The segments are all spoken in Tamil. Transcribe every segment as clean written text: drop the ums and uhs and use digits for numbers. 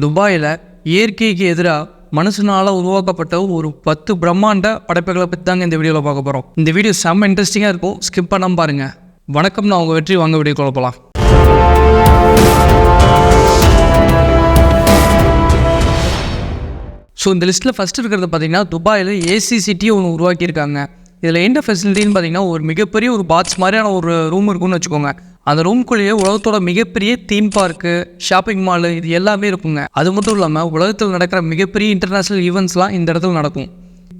துபாயில் இயற்கைக்கு எதிராக மனுஷனால் உருவாக்கப்பட்ட ஒரு 10 பிரம்மாண்ட படைப்புகளை பற்றி தாங்க இந்த வீடியோவில் பார்க்க போகிறோம். இந்த வீடியோ செம்ம இன்ட்ரெஸ்டிங்காக இருக்கும், ஸ்கிப் பண்ணாமல் பாருங்கள். வணக்கம், நான் உங்கள் வெற்றி. வாங்க வீடியோ போகலாம். ஸோ இந்த லிஸ்ட்டில் ஃபஸ்ட்டு இருக்கிறது பார்த்தீங்கன்னா துபாயில் ஏசி சிட்டியை ஒன்று உருவாக்கியிருக்காங்க. இதில் என்ன ஃபெசிலிட்டின்னு பார்த்தீங்கன்னா ஒரு மிகப்பெரிய ஒரு பாக்ஸ் மாதிரியான ஒரு ரூம் இருக்குன்னு வச்சுக்கோங்க. அந்த ரூம்குள்ளேயே உலகத்தோட மிகப்பெரிய தீம் பார்க்கு, ஷாப்பிங் மாலு, இது எல்லாமே இருக்குங்க. அது மட்டும் இல்லாமல் உலகத்தில் நடக்கிற மிகப்பெரிய இன்டர்நேஷ்னல் ஈவெண்ட்ஸ்லாம் இந்த இடத்துல நடக்கும்.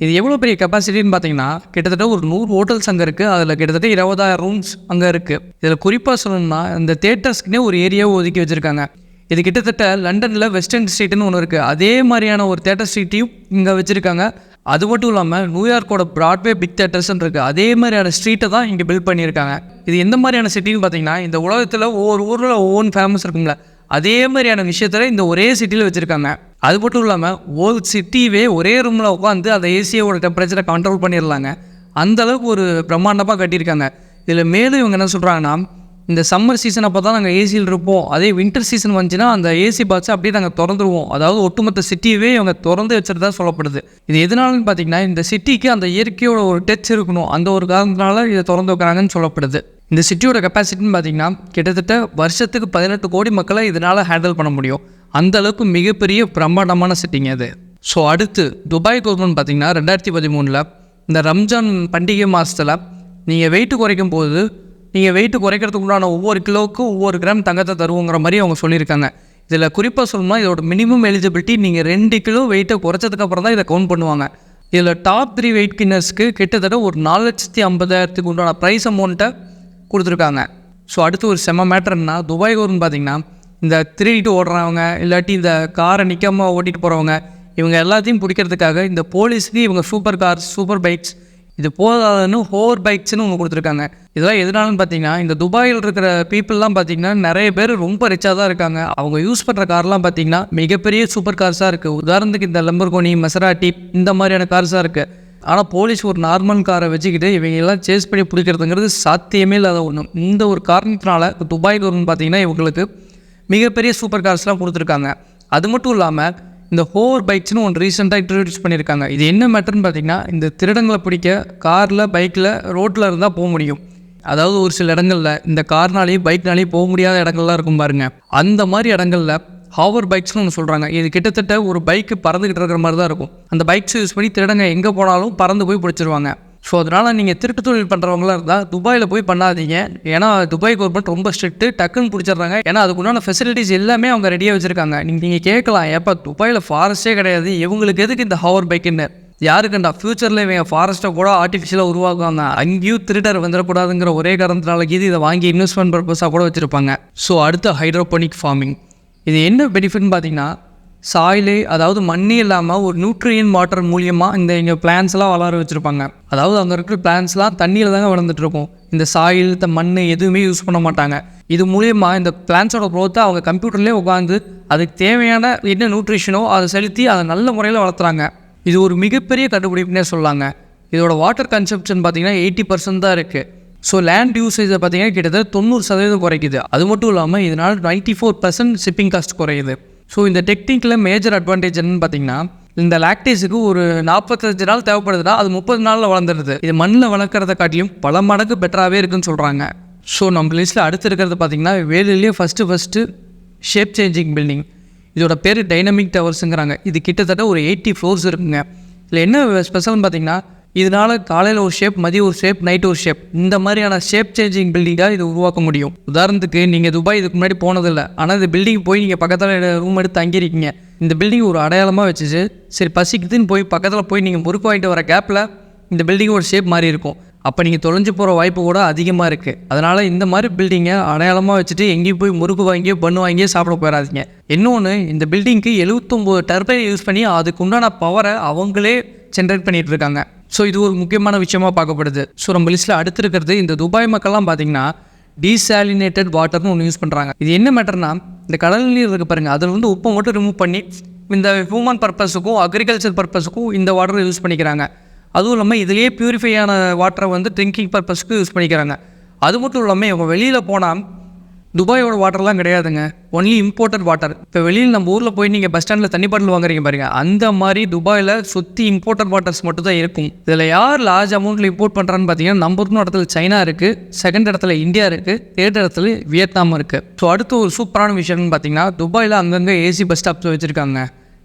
இது எவ்வளோ பெரிய கெப்பாசிட்டின்னு பார்த்தீங்கன்னா கிட்டத்தட்ட ஒரு 100 ஹோட்டல்ஸ் அங்கே இருக்குது. அதில் கிட்டத்தட்ட 20,000 ரூம்ஸ் அங்கே இருக்குது. இதில் குறிப்பாக சொல்லணும்னா இந்த தேட்டர்ஸ்க்குனே ஒரு ஏரியாவை ஒதுக்கி வச்சுருக்காங்க. இது கிட்டத்தட்ட லண்டனில் வெஸ்டர்ன் ஸ்ட்ரீட்னு ஒன்று இருக்குது, அதே மாதிரியான ஒரு தேட்டர் ஸ்ட்ரீட்டையும் இங்கே வச்சுருக்காங்க. அது மட்டும் இல்லாமல் நியூயார்க்கோட பிராட்வே பிக் தேட்டர்ஸ்ன்னு இருக்குது, அதே மாதிரியான ஸ்ட்ரீட்டை தான் இங்கே பில்ட் பண்ணியிருக்காங்க. இது எந்த மாதிரியான சிட்டின்னு பார்த்தீங்கன்னா இந்த உலகத்தில் ஒவ்வொரு ஊரில் ஒவ்வொரு ஃபேமஸ் இருக்குங்களா, அதே மாதிரியான விஷயத்தில் இந்த ஒரே சிட்டியில் வச்சுருக்காங்க. அது மட்டும் இல்லாமல் ஒரு சிட்டியே ஒரே ரூமில் உட்காந்து அந்த ஏசியோட டெம்பரேச்சரை கண்ட்ரோல் பண்ணிடலாங்க. அந்தளவுக்கு ஒரு பிரம்மாண்டமாக கட்டியிருக்காங்க. இதில் மேலும் இவங்க என்ன சொல்கிறாங்கன்னா, இந்த சம்மர் சீசன் அப்போ தான் நாங்கள் ஏசியில் இருப்போம், அதே வின்டர் சீசன் வந்துச்சுன்னா அந்த ஏசி பாக்ஸை அப்படியே நாங்கள் திறந்துருவோம். அதாவது ஒட்டுமொத்த சிட்டியவே இவங்க திறந்து வச்சுருந்தா சொல்லப்படுது. இது எதனாலன்னு பார்த்தீங்கன்னா இந்த சிட்டிக்கு அந்த இயற்கையோட ஒரு டச் இருக்கணும், அந்த ஒரு காரணத்தினால இதை திறந்து வைக்கிறாங்கன்னு சொல்லப்படுது. இந்த சிட்டியோட கெப்பாசிட்டின்னு பார்த்தீங்கன்னா கிட்டத்தட்ட வருஷத்துக்கு 18 கோடி மக்களை இதனால் ஹேண்டில் பண்ண முடியும். அந்த அளவுக்கு மிகப்பெரிய பிரம்மாண்டமான சிட்டிங்க அது. ஸோ அடுத்து துபாய் கவர்மெண்ட் பார்த்தீங்கன்னா 2013 இந்த ரம்ஜான் பண்டிகை மாதத்தில் நீங்கள் வெயிட்டு குறைக்கும் போது நீங்கள் வெயிட்டு குறைக்கிறதுக்கு உண்டான ஒவ்வொரு கிலோவுக்கும் ஒவ்வொரு கிராம் தங்கத்தை தருவோங்கிற மாதிரி அவங்க சொல்லியிருக்காங்க. இதில் குறிப்பாக சொல்லணும்னா இதோட மினிமம் எலிஜிபிலிட்டி நீங்கள் 2 கிலோ வெயிட்டை குறைச்சதுக்கப்புறம் தான் இதை கவுண்ட் பண்ணுவாங்க. இதில் டாப் 3 வெயிட் கின்னர்ஸ்க்கு கிட்டத்தட்ட ஒரு 4,50,000 உண்டான ப்ரைஸ் அமௌண்ட்டை கொடுத்துருக்காங்க. ஸோ அடுத்து ஒரு செம்ம மேட்டர்னா துபாய் கவர்மெண்ட் பார்த்திங்கன்னா இந்த திருடிட்டு ஓடுறவங்க இல்லாட்டி இந்த காரை நிற்காமல் ஓட்டிகிட்டு போகிறவங்க இவங்க எல்லாத்தையும் பிடிக்கிறதுக்காக இந்த போலீஸுக்கு இவங்க சூப்பர் கார்ஸ், சூப்பர் பைக்ஸ், இது போதாதுன்னு ஹோவர் பைக்ஸ்னு ஒன்று கொடுத்துருக்காங்க. இதெல்லாம் எதனாலன்னு பார்த்தீங்கன்னா இந்த துபாயில் இருக்கிற பீப்புளெலாம் பார்த்தீங்கன்னா நிறைய பேர் ரொம்ப ரிச்சாக தான் இருக்காங்க. அவங்க யூஸ் பண்ணுற கார்லாம் பார்த்தீங்கன்னா மிகப்பெரிய சூப்பர் கார்ஸாக இருக்குது. உதாரணத்துக்கு இந்த லம்பர்கோனி, மசராட்டி, இந்த மாதிரியான கார்ஸாக இருக்குது. ஆனால் போலீஸ் ஒரு நார்மல் காரை வச்சுக்கிட்டு இவங்கெல்லாம் சேஸ் பண்ணி பிடிக்கிறதுங்கிறது சாத்தியமே இல்லாத ஒன்று. இந்த ஒரு காரணத்தினால துபாய் கவர்மெண்ட் பார்த்தீங்கன்னா இவங்களுக்கு மிகப்பெரிய சூப்பர் கார்ஸ்லாம் கொடுத்துருக்காங்க. அது மட்டும் இல்லாமல் இந்த ஹோவர் பைக்ஸ்னு ஒன்று ரீசெண்டாக இன்ட்ரடியூஸ் பண்ணியிருக்காங்க. இது என்ன மேட்டர்னு பார்த்தீங்கன்னா இந்த திருடங்களை பிடிக்க காரில், பைக்கில், ரோட்டில் இருந்தால் போக முடியும். அதாவது ஒரு சில இடங்களில் இந்த கார்னாலேயும் பைக்னாலேயும் போக முடியாத இடங்கள்லாம் இருக்கும் பாருங்கள், அந்த மாதிரி இடங்களில் ஹோவர் பைக்ஸ்னு ஒன்று சொல்கிறாங்க. இது கிட்டத்தட்ட ஒரு பைக்கு பறந்துக்கிட்டு இருக்கிற மாதிரி தான் இருக்கும். அந்த பைக்ஸ் யூஸ் பண்ணி திருடங்க எங்கே போனாலும் பறந்து போய் பிடிச்சிருவாங்க. ஸோ அதனால் நீங்கள் திருட்டு தொழில் பண்ணுறவங்களாம் இருந்தால் துபாயில் போய் பண்ணாதீங்க. ஏன்னா துபாய் கவர்மெண்ட் ரொம்ப ஸ்ட்ரிக்ட்டு, டக்குன்னு பிடிச்சிடுறாங்க. ஏன்னா அதுக்குண்டான ஃபெசிலிட்டிஸ் எல்லாமே அவங்க ரெடியாக வச்சுருக்காங்க. நீங்கள் கேட்கலாம், ஏப்பா துபாயில் ஃபாரஸ்ட்டே கிடையாது, இவங்களுக்கு எதுக்கு இந்த ஹோவர் பைக்குன்னு? யாருக்குண்டா ஃப்யூச்சரில் இவங்க ஃபாரஸ்ட்டை கூட ஆர்டிஃபிஷியலாக உருவாக்குவாங்க, அங்கேயும் திருடர் வந்துடக்கூடாதுங்கிற ஒரே காரணத்தினால இதை வாங்கி இன்வெஸ்ட்மெண்ட் பர்பஸாக கூட வச்சுருப்பாங்க. ஸோ அடுத்து ஹைட்ரோபோனிக் ஃபார்மிங். இது என்ன பெனிஃபிட்னு பார்த்தீங்கன்னா சாயிலே, அதாவது மண்ணே இல்லாமல் ஒரு நியூட்ரியன் வாட்டர் மூலியமாக இங்கே பிளான்ஸ்லாம் வளர வச்சுருப்பாங்க. அதாவது அங்கே இருக்கிற பிளான்ஸ்லாம் தண்ணியில் தாங்க வளர்ந்துட்டுருக்கும். இந்த சாயில், இந்த மண் எதுவுமே யூஸ் பண்ண மாட்டாங்க. இது மூலியமாக இந்த பிளான்ஸோட க்ரோத்தை அவங்க கம்ப்யூட்டர்லேயே உட்காந்து அதுக்கு தேவையான என்ன நியூட்ரிஷனோ அதை செலுத்தி அதை நல்ல முறையில் வளர்த்துறாங்க. இது ஒரு மிகப்பெரிய கண்டுபிடிப்புனே சொல்லாங்க. இதோட வாட்டர் கன்சப்ஷன் பார்த்திங்கன்னா 80% தான் இருக்குது. ஸோ லேண்ட் யூசேஜை பார்த்திங்கன்னா கிட்டத்தட்ட 90% குறைக்குது. அது மட்டும் இல்லாமல் இதனால் 94% ஷிப்பிங் காஸ்ட் குறையுது. ஸோ இந்த டெக்னிக்கில் மேஜர் அட்வான்டேஜ் என்னன்னு பார்த்தீங்கன்னா இந்த லாக்டேஸுக்கு ஒரு 45 நாள் தேவைப்படுதுன்னா அது 30 நாளில் வளர்ந்துடுது. இது மண்ணில் வளர்க்குறத காட்டிலும் பல மடங்கு பெட்டராகவே இருக்குன்னு சொல்கிறாங்க. ஸோ நம்ம லிஸ்ட்டில் அடுத்து இருக்கிறது பார்த்திங்கன்னா வேலையிலேயே ஃபஸ்ட்டு ஷேப் சேஞ்சிங் பில்டிங். இதோட பேர் டைனமிக் டவர்ஸுங்கிறாங்க. இது கிட்டத்தட்ட ஒரு 80 ஃப்ளோர்ஸ் இருக்குங்க. இதில் என்ன ஸ்பெஷல்னு பார்த்தீங்கன்னா இதனால் காலையில் ஒரு ஷேப், மதியம் ஒரு ஷேப், நைட் ஒரு ஷேப், இந்த மாதிரியான ஷேப் சேஞ்சிங் பில்டிங்காக இது உருவாக்க முடியும். உதாரணத்துக்கு நீங்கள் துபாய் இதுக்கு முன்னாடி போனதில்லை, ஆனால் இந்த பில்டிங் போய் நீங்கள் பக்கத்தில் ரூம் எடுத்து தங்கியிருக்கீங்க. இந்த பில்டிங் ஒரு அடையாளமாக வச்சுச்சு, சரி பசிக்குதுன்னு போய் பக்கத்தில் போய் நீங்கள் முறுக்கு வாங்கிட்டு வர கேப்பில் இந்த பில்டிங் ஒரு ஷேப் மாறி இருக்கும். அப்போ நீங்கள் தொலைஞ்சு போகிற வாய்ப்பு கூட அதிகமாக இருக்குது. அதனால் இந்த மாதிரி பில்டிங்கை அடையாளமாக வச்சுட்டு எங்கேயும் போய் முறுக்கு வாங்கியோ பண்ணு வாங்கியோ சாப்பிட போயிடாதீங்க. இன்னொன்று, இந்த பில்டிங்க்கு 79 டர்பைன் யூஸ் பண்ணி அதுக்கு உண்டான பவரை அவங்களே ஜென்ரேட் பண்ணிகிட்டு இருக்காங்க. ஸோ இது ஒரு முக்கியமான விஷயமாக பார்க்கப்படுது. ஸோ நம்ம லிஸ்ட்டில் அடுத்து இருக்கிறது இந்த துபாய் மக்கள்லாம் பார்த்திங்கன்னா டீசாலினேட்டட் வாட்டர்னு ஒன்று யூஸ் பண்ணுறாங்க. இது என்ன மேட்டர்னா இந்த கடல் நீர் இருக்குது பாருங்கள், அதில் வந்து உப்பை மட்டும் ரிமூவ் பண்ணி இந்த ஹியூமன் பர்பஸுக்கும் அக்ரிகல்ச்சர் பர்பஸுக்கும் இந்த வாட்டரை யூஸ் பண்ணிக்கிறாங்க. அதுவும் இல்லாமல் இதிலேயே பியூரிஃபையான வாட்டரை வந்து ட்ரிங்கிங் பர்பஸ்க்கு யூஸ் பண்ணிக்கிறாங்க. அது மட்டும் இல்லாமல் இவங்க வெளியில் போனால் துபாயோட வாட்டர்லாம் கிடையாதுங்க, ஒன்லி இம்போர்ட்டட் வாட்டர். இப்போ வெளியில் நம்ம ஊரில் போய் நீங்கள் பஸ் ஸ்டாண்டில் தண்ணி பாட்டில் வாங்குறீங்க பாருங்கள், அந்த மாதிரி துபாயில் சுற்றி இம்போர்ட்டட் வாட்டர்ஸ் மட்டும் தான் இருக்கும். இதில் யார் லார்ஜ் அமௌண்ட்டில் இம்போர்ட் பண்ணுறான்னு பார்த்தீங்கன்னா, நம்பர் 1 இடத்துல சைனா இருக்குது, செகண்ட் இடத்துல இந்தியா இருக்குது, தேர்ட் இடத்துல வியட்நாம் இருக்குது. ஸோ அடுத்து ஒரு சூப்பரான விஷயம்னு பார்த்தீங்கன்னா, துபாயில் அங்கங்கே ஏசி பஸ் ஸ்டாப்ஸ் வச்சுருக்காங்க.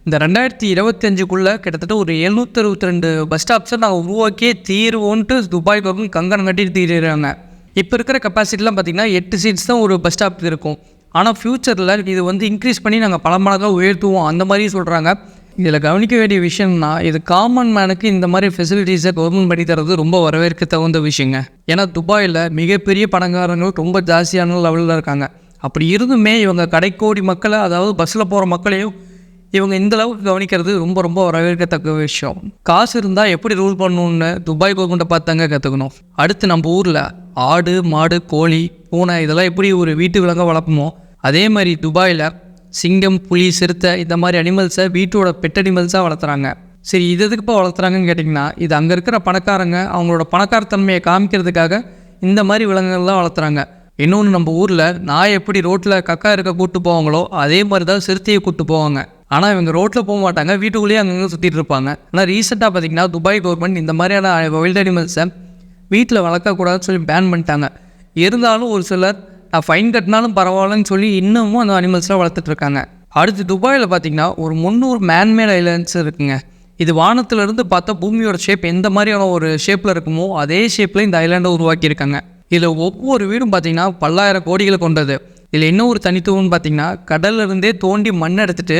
இந்த 2025க்குள்ளே கிட்டத்தட்ட ஒரு 762 பஸ் ஸ்டாப்ஸை நாங்கள் உருவாக்கியே தீர்வோன்ட்டு துபாய் கவர்மெண்ட் கங்கணம் கட்டிட்டு தீர்றாங்க. இப்போ இருக்கிற கெப்பாசிட்டிலாம் பார்த்திங்கன்னா 8 சீட்ஸ் தான் ஒரு பஸ் ஸ்டாப் இருக்கும். ஆனால் ஃப்யூச்சரில் இது வந்து இன்க்ரீஸ் பண்ணி நாங்கள் பல மடங்காக உயர்த்துவோம் அந்த மாதிரி சொல்கிறாங்க. இதில் கவனிக்க வேண்டிய விஷயம்னா, இது காமன் மேனுக்கு இந்த மாதிரி ஃபெசிலிட்டிஸை கவர்மெண்ட் பண்ணி தரது ரொம்ப வரவேற்க தகுந்த விஷயங்க. ஏன்னா துபாயில் மிகப்பெரிய பணக்காரங்கள் ரொம்ப ஜாஸ்தியான லெவலில் இருக்காங்க. அப்படி இருந்துமே இவங்க கடைக்கோடி மக்களை, அதாவது பஸ்ஸில் போகிற மக்களையும் இவங்க இந்த அளவுக்கு கவனிக்கிறது ரொம்ப ரொம்ப வரவேற்கத்தக்க விஷயம். காசு இருந்தால் எப்படி ரூல் பண்ணணுன்னு துபாய் கவர்மெண்ட்டை பார்த்தாங்க கற்றுக்கணும். அடுத்து நம்ம ஊரில் ஆடு, மாடு, கோழி, பூனை இதெல்லாம் எப்படி ஒரு வீட்டு விலங்காக வளர்ப்போமோ, அதே மாதிரி துபாயில் சிங்கம், புலி, சிறுத்தை இந்த மாதிரி அனிமல்ஸை வீட்டோட பெட் அனிமல்ஸாக வளர்த்துறாங்க. சரி, இது எதுக்குப்பா வளர்த்துறாங்கன்னு கேட்டிங்கன்னா, இது அங்கே இருக்கிற பணக்காரங்க அவங்களோட பணக்காரத்தன்மையை காமிக்கிறதுக்காக இந்த மாதிரி விலங்குகள்லாம் வளர்த்துறாங்க. இன்னொன்று, நம்ம ஊரில் நாய் எப்படி ரோட்டில் கக்கா இருக்க கூப்பிட்டு போவாங்களோ அதே மாதிரி தான் சிறுத்தையை கூப்பிட்டு போவாங்க. ஆனால் இவங்க ரோட்டில் போக மாட்டாங்க, வீட்டுக்குள்ளேயே அங்கங்கே சுற்றிட்டு இருப்பாங்க. ஆனால் ரீசெண்டாக பார்த்திங்கன்னா துபாய் கவர்மெண்ட் இந்த மாதிரியான வைல்ட் அனிமல்ஸை வீட்டில் வளர்க்கக்கூடாதுன்னு சொல்லி பேன் பண்ணிட்டாங்க. இருந்தாலும் ஒரு சிலர் நான் ஃபைன் கட்டினாலும் பரவாயில்லன்னு சொல்லி இன்னமும் அந்த அனிமல்ஸ்லாம் வளர்த்துட்ருக்காங்க. அடுத்து துபாயில் பார்த்திங்கன்னா ஒரு 300 மேன்மேட் ஐலாண்ட்ஸ் இருக்குங்க. இது வானத்திலிருந்து பார்த்தா பூமியோட ஷேப் எந்த மாதிரியான ஒரு ஷேப்பில் இருக்குமோ அதே ஷேப்பில் இந்த ஐலாண்டை உருவாக்கியிருக்காங்க. இதில் ஒவ்வொரு வீடும் பார்த்திங்கன்னா பல்லாயிரம் கோடிகளை கொண்டது. இதில் என்ன ஒரு தனித்துவம்னு பார்த்திங்கன்னா, கடல்லிருந்தே தோண்டி மண் எடுத்துகிட்டு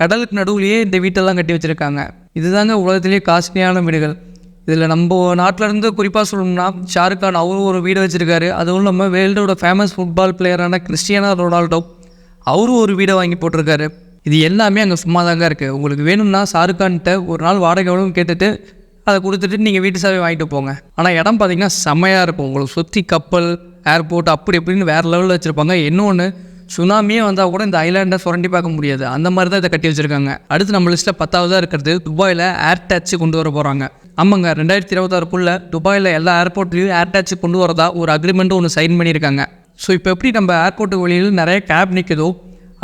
கடலுக்கு நடுவுலையே இந்த வீட்டெல்லாம் கட்டி வச்சுருக்காங்க. இதுதாங்க உலகத்திலேயே காஸ்ட்லியான வீடுகள். இதில் நம்ம நாட்டிலேருந்து குறிப்பாக சொல்லணும்னா, ஷாருக் கான் அவரும் ஒரு வீடு வச்சுருக்காரு. அதுவும் இல்லாமல் வேர்ல்டோட ஃபேமஸ் ஃபுட்பால் பிளேயரான கிறிஸ்டியானோ ரொனால்டோ அவரும் ஒரு வீடை வாங்கி போட்டிருக்காரு. இது எல்லாமே அங்கே சும்மா தாங்க இருக்குது. உங்களுக்கு வேணும்னா ஷாருக் கான்கிட்ட ஒரு நாள் வாடகை எவ்வளோன்னு கேட்டுட்டு அதை கொடுத்துட்டு நீங்கள் வீட்டு சாவி வாங்கிட்டு போங்க. ஆனால் இடம் பார்த்திங்கன்னா செம்மையாக இருக்கும். உங்களுக்கு சுற்றி கப்பல், ஏர்போர்ட் அப்படி இப்படின்னு வேறு லெவலில் வச்சுருப்பாங்க. இன்னொன்று, சுனாமியே வந்தால் கூட இந்த ஐலாண்டை சுரண்டி பார்க்க முடியாது, அந்த மாதிரி தான் இதை கட்டி வச்சுருக்காங்க. அடுத்து நம்ம லிஸ்ட்டில் 10ஆவதாக இருக்கிறது துபாயில் ஏர் டேக்ஸி கொண்டு வர போகிறாங்க. ஆமாங்க, 2026க்குள்ளே துபாயில் எல்லா ஏர்போர்ட்லேயும் ஏர் டேக்ஸி கொண்டு வரதா ஒரு அக்ரிமெண்ட்டும் ஒன்று சைன் பண்ணியிருக்காங்க. ஸோ இப்போ எப்படி நம்ம ஏர்போர்ட்டு வழியில் நிறைய கேப் நிற்குதோ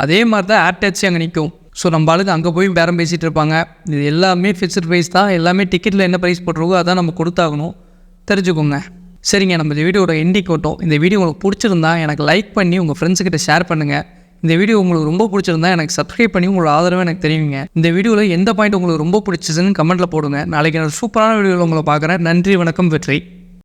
அதே மாதிரி தான் ஏர் டேக்ஸி அங்கே நிற்கும். ஸோ நம்ம ஆளுங்க அங்கே போய் பேரம் பேசிகிட்டு இருப்பாங்க. இது எல்லாமே ஃபிக்ஸ்ட் ப்ரைஸ் தான். எல்லாமே டிக்கெட்டில் என்ன ப்ரைஸ் போட்டிருக்கோ அதான் நம்ம கொடுத்தாகணும், தெரிஞ்சுக்கோங்க. சரிங்க, நம்ம இந்த வீடியோட எண்டிங் கொட்டோம். இந்த வீடியோ உங்களுக்கு பிடிச்சிருந்தா எனக்கு லைக் பண்ணி உங்கள் ஃப்ரெண்ட்ஸுக்கிட்ட ஷேர் பண்ணுங்கள். இந்த வீடியோ உங்களுக்கு ரொம்ப பிடிச்சிருந்தா எனக்கு சப்ஸ்கிரைப் பண்ணி உங்களோட ஆதரவை எனக்கு தெரிவிங்க. இந்த வீடியோவில் எந்த பாயிண்ட் உங்களுக்கு ரொம்ப பிடிச்சதுன்னு கமெண்ட்டில் போடுங்க. நாளைக்கு நான் சூப்பரான வீடியோவில் உங்களை பார்க்குறேன். நன்றி, வணக்கம், வெற்றி.